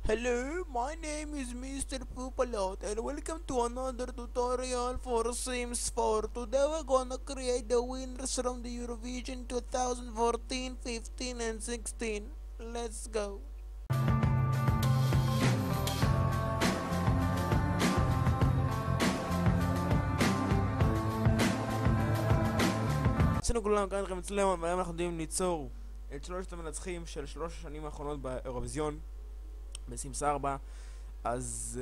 Hello, my name is Mr. Poopalot and welcome to another tutorial for Sims 4. Today we're gonna create the winners from the Eurovision 2014, 15 and 16. Let's go. אצלנו כולם כאן לכם אצלנו, והיום אנחנו יודעים ליצור את שלושת המנצחים של 3 השנים האחרונות באירוויזיון בסימס 4. אז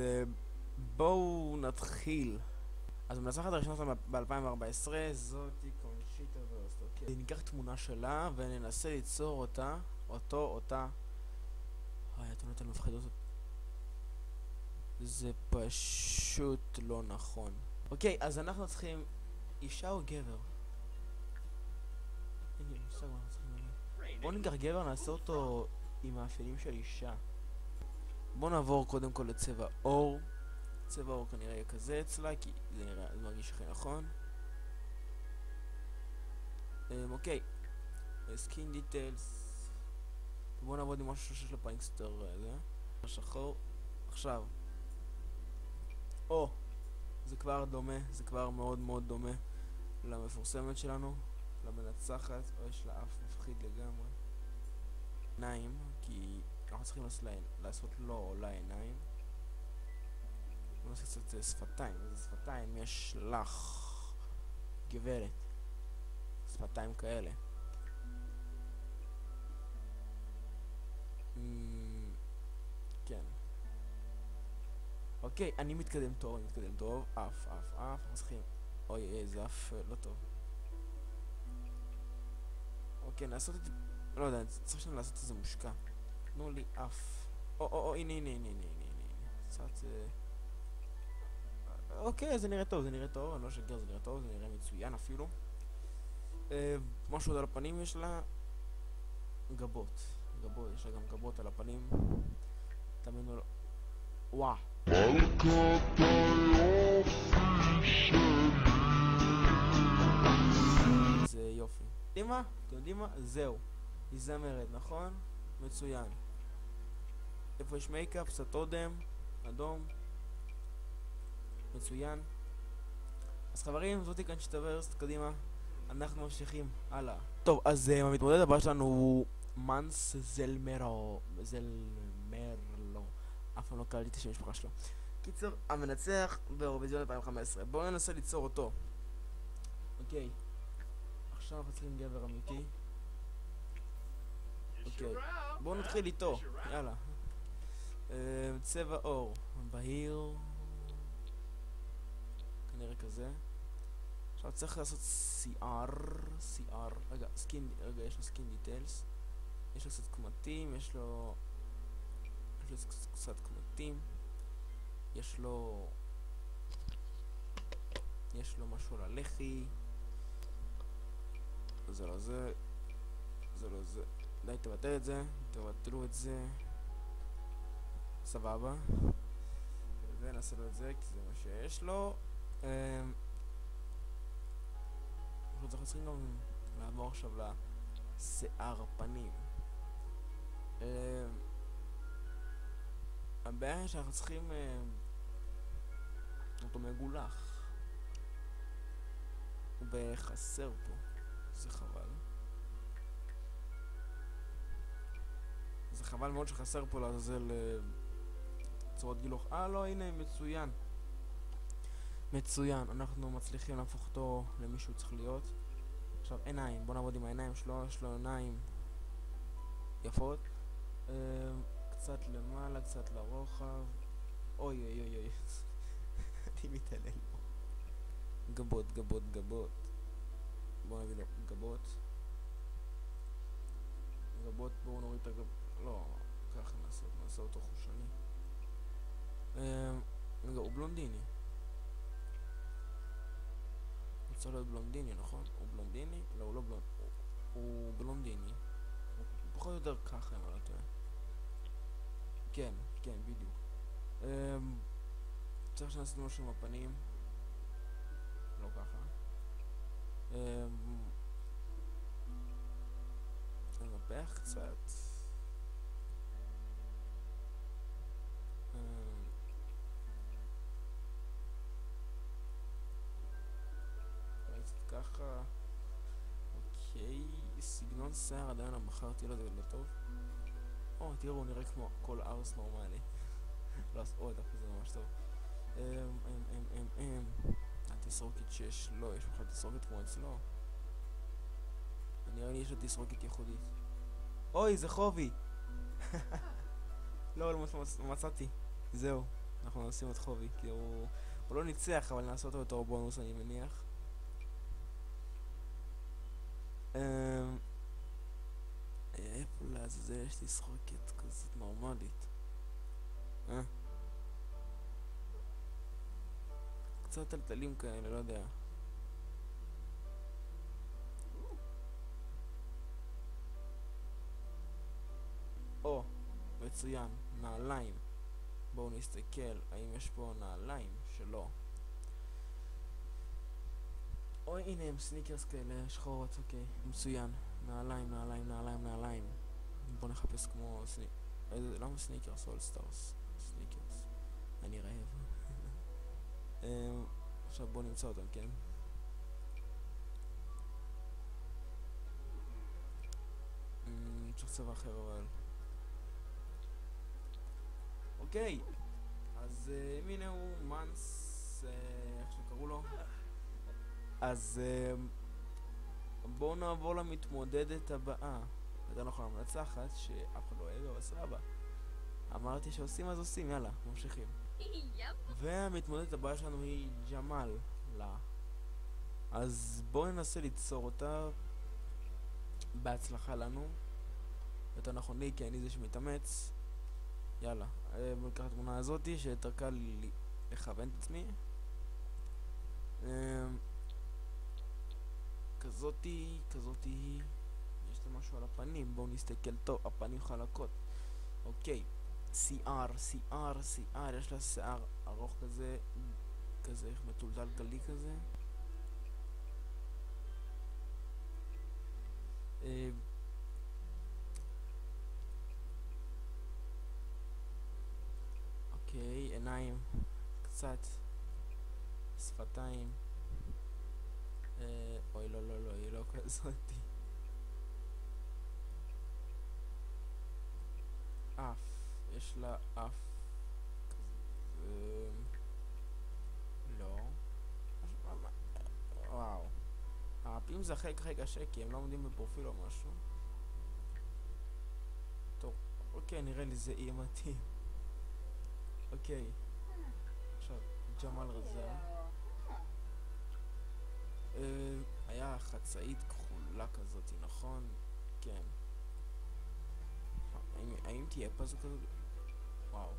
בואו נתחיל. אז המנצחת הראשונה שלנו ב-2014 זאתי קונשיטה ווסט. אוקיי, ניקח תמונה שלה וננסה ליצור אותה. אותה. התמונות האלה מפחידות. זה פשוט לא נכון. אוקיי, אז אנחנו צריכים אישה או גבר? אין לי מושג מה אנחנו צריכים לומר. בואו ניקח גבר, נעשה אותו עם מאפיינים של אישה. בואו נעבור קודם כל לצבע אור. צבע אור כנראה יהיה כזה אצלה, כי זה מרגיש הכי נכון. אוקיי, סקין דיטיילס. בואו נעבוד עם משהו שיש לו פיינקסטר זה שחור. עכשיו זה כבר דומה, זה כבר מאוד מאוד דומה למפורסמת שלנו, למנצחת. יש לה אף מפחיד לגמרי. עיניים, כי אנחנו צריכים לעשות לו או לה עיניים. בוא נעשה קצת שפתיים. איזה שפתיים יש לך, גברת? שפתיים כאלה. כן. אוקיי, אני מתקדם טוב. אף. אנחנו צריכים... אוי, זה אף לא טוב. אוקיי, נעשות את... לא יודע, צריך שאני לעשות איזה מושקע. תנו לי אף. הנה. קצת... אוקיי, זה נראה טוב, אני לא שגר, זה נראה טוב, זה נראה מצוין אפילו. משהו עוד על הפנים יש לה... גבות, יש לה גם גבות על הפנים. תאמינו לו... וואה. זה יופי. אתם יודעים מה? זהו. היא זמרת, נכון? מצוין. איפה יש מייקאפ? קצת אודם, אדום. מצוין. אז חברים, זאתי קונשיטה ווסט, קדימה. אנחנו ממשיכים הלאה. טוב, אז המתמודד הבא שלנו הוא מנס זלמרו. אף פעם לא קלטתי את השם המשפחה שלו. קיצור, המנצח באירוויזיון 2015. בואו ננסה ליצור אותו. אוקיי. עכשיו אנחנו צריכים גבר אמיתי. אוקיי, בואו נתחיל איתו. יאללה. צבע אור בהיר, כנראה כזה. עכשיו צריך לעשות CR. רגע, יש לו סקין דיטיילס. יש לו קצת קמטים, יש לו קצת קמטים. יש לו משהו ללחי. זה לא זה. די, תבטלו את זה. סבבה. ונעשה לו את זה, כי זה מה שיש לו. אנחנו צריכים גם לעבור עכשיו לשיער פנים. הבעיה היא שאנחנו צריכים אותו מגולח. הוא בחסר פה. זה חבל. זה חבל מאוד שחסר פה לעזל צורות גילוח. לא, הנה, מצוין. אנחנו מצליחים להפוך אותו למי שהוא צריך להיות. עכשיו עיניים, בוא נעבוד עם העיניים שלו. יש לו עיניים יפות. קצת למעלה, קצת לרוחב. אוי. אני מתעלל פה. גבות. בוא נביא לו גבות. בואו נוריד את הגבות. לא, ככה נעשה אותו חושני. רגע, הוא בלונדיני. הוא צריך להיות בלונדיני, נכון? הוא בלונדיני? לא, הוא לא בלונדיני. הוא בלונדיני. הוא פחות או יותר ככה, אם אני לא טועה. כן, בדיוק. צריך שנעשה משהו עם הפנים. לא ככה. ננפח קצת. שיער עדיין בחרתי לו, זה לא טוב. או, תראו, הוא נראה כמו כל ארס נורמלי. לא, דווקא זה ממש טוב. התסרוקת שיש לו, יש בכלל תסרוקת כמו אצלו. נראה לי יש לו תסרוקת ייחודית. אוי, זה חובי! לא מצאתי. זהו, אנחנו נשים את חובי, כי הוא לא ניצח, אבל נעשה אותו בתור בונוס, אני מניח. איפה לעזאזל יש תסרוקת כזאת נורמלית? קצת טלטלים כאלה, לא יודע. או, מצוין, נעליים. בואו נסתכל, האם יש פה נעליים שלו. אוי, הנה הם סניקרס כאלה, שחורות, אוקיי, מצוין. נעליים. בואו נחפש כמו למה סניקרס? אול סטארס. סניקרס. אני רעב. עכשיו בואו נמצא אותם, כן? צריך צבע אחר אבל. אוקיי, אז הנה הוא מנס, איך שקראו לו. אז בואו נעבור למתמודדת הבאה. יותר נכון המנצחת, שאף אחד לא אוהב, אבל סבבה. אמרתי שעושים אז עושים, יאללה, ממשיכים. והמתמודדת הבאה שלנו היא ג'מאל לה. אז בואו ננסה ליצור אותה. בהצלחה לנו. יותר נכון לי, כי אני זה שמתאמץ. יאללה, בואו ניקח את התמונה הזאתי, שיותר קל לי לכוון את עצמי. כזאתי. יש לה משהו על הפנים, בואו נסתכל טוב, הפנים חלקות. אוקיי, שיער, יש לה שיער ארוך כזה, מטולטל גלי כזה. אוקיי, עיניים, קצת, שפתיים. אוי, לא, היא לא כזאתי. אף, יש לה אף כזה. לא. וואו. האפים זה החלק הכי קשה, כי הם לא עומדים בפרופיל או משהו. טוב, אוקיי, נראה לי זה יהיה מתאים. אוקיי. עכשיו, ג'מאל רזה. היה חצאית כחולה כזאת, נכון? כן. האם תהיה פזו כזאת? וואו.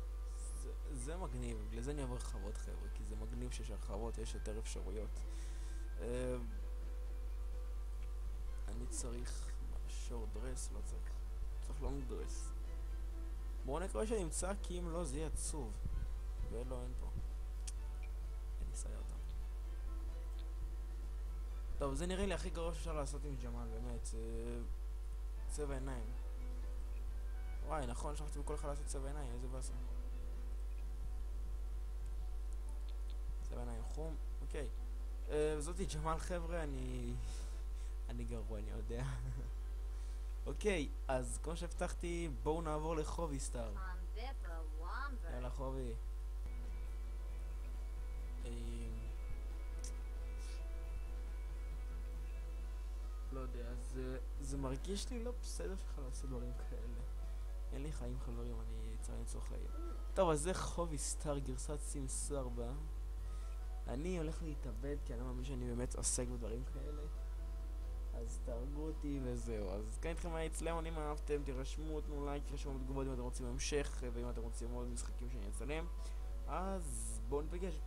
זה מגניב, לזה אני אעבור רחבות חבר'ה, כי זה מגניב שיש רחבות, יש יותר אפשרויות. אני צריך שור דרס, לא צריך לונג דרס. בואו נקרא שנמצא, כי אם לא זה יהיה עצוב. ולא, אין פה. אני אסייע אותם. טוב, זה נראה לי הכי גרוע שאפשר לעשות עם ג'מאל, באמת. צבע עיניים. וואי, נכון, שכחתי בכל אחד לעשות צבע עיניים, איזה באסה. צבע עיניים חום, אוקיי. זאתי ג'מאל חבר'ה, אני גרוע, אני יודע. אוקיי, אז כמו שהבטחתי, בואו נעבור לחובי סטאר. יאללה חובי. לא יודע, זה מרגיש לי לא בסדר שלך לעשות דברים כאלה. אין לי חיים חברים, אני צריך למצוא חיים. טוב, אז זה חובי סטאר גרסת סימס 4. אני הולך להתאבד כי אני לא מאמין שאני באמת עוסק בדברים כאלה. אז תהרגו אותי וזהו. אז כאן איתכם היה אצלם, אם אהבתם תירשמו, תנו לייק, תרשמו בתגובות אם אתם רוצים המשך, ואם אתם רוצים עוד משחקים שאני אצלם. אז בואו נפגש.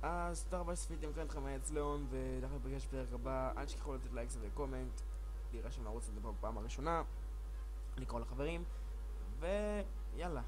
אז תודה רבה שצפיתם, כאן איתכם היה אצלם, ואנחנו נפגש בפרק הבא. אל תשכחו לתת לייק וקומנט, להירשם לערוץ הזה בפעם הראשונה, לקרוא לחברים, ויאללה.